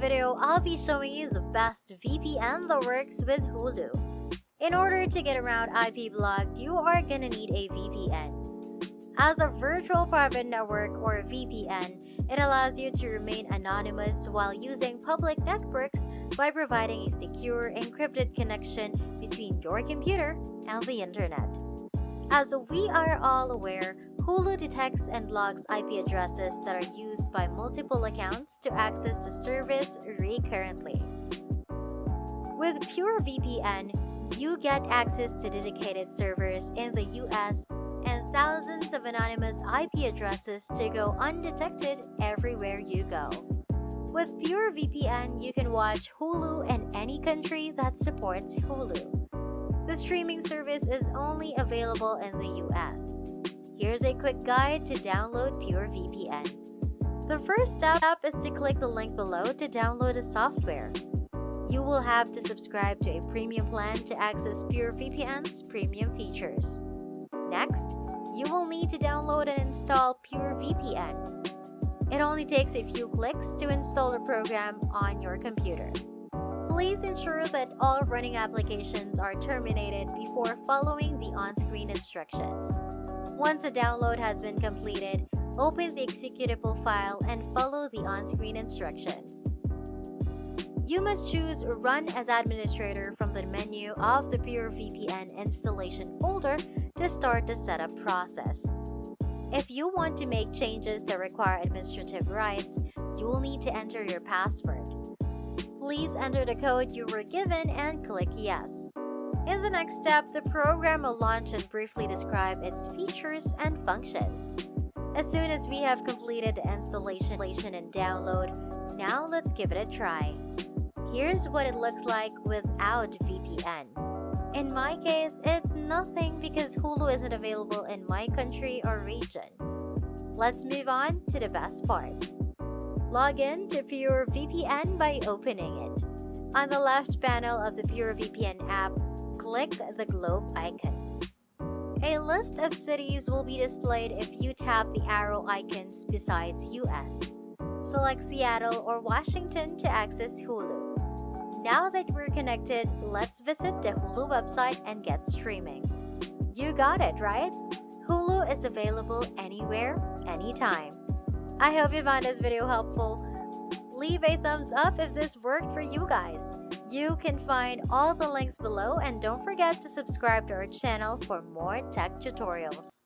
video, I'll be showing you the best VPN that works with Hulu. In order to get around IP block, you are gonna need a VPN. As a virtual private network or VPN, it allows you to remain anonymous while using public networks by providing a secure, encrypted connection between your computer and the internet. As we are all aware, Hulu detects and blocks IP addresses that are used by multiple accounts to access the service recurrently. With Pure VPN, you get access to dedicated servers in the US and thousands of anonymous IP addresses to go undetected everywhere you go. With Pure VPN, you can watch Hulu in any country that supports Hulu. The streaming service is only available in the US. Here's a quick guide to download Pure VPN. The first step is to click the link below to download the software. You will have to subscribe to a premium plan to access Pure VPN's premium features. Next, you will need to download and install Pure VPN. It only takes a few clicks to install the program on your computer. Please ensure that all running applications are terminated before following the on-screen instructions. Once a download has been completed, open the executable file and follow the on-screen instructions. You must choose Run as Administrator from the menu of the Pure VPN installation folder to start the setup process. If you want to make changes that require administrative rights, you will need to enter your password. Please enter the code you were given and click Yes. In the next step, the program will launch and briefly describe its features and functions. As soon as we have completed the installation and download, now let's give it a try. Here's what it looks like without VPN. In my case, it's nothing because Hulu isn't available in my country or region. Let's move on to the best part. Log in to Pure VPN by opening it. On the left panel of the Pure VPN app, click the globe icon. A list of cities will be displayed if you tap the arrow icons besides US. Select Seattle or Washington to access Hulu. Now that we're connected, let's visit the Hulu website and get streaming. You got it, right? Hulu is available anywhere, anytime. I hope you found this video helpful. Leave a thumbs up if this worked for you guys. You can find all the links below and don't forget to subscribe to our channel for more tech tutorials.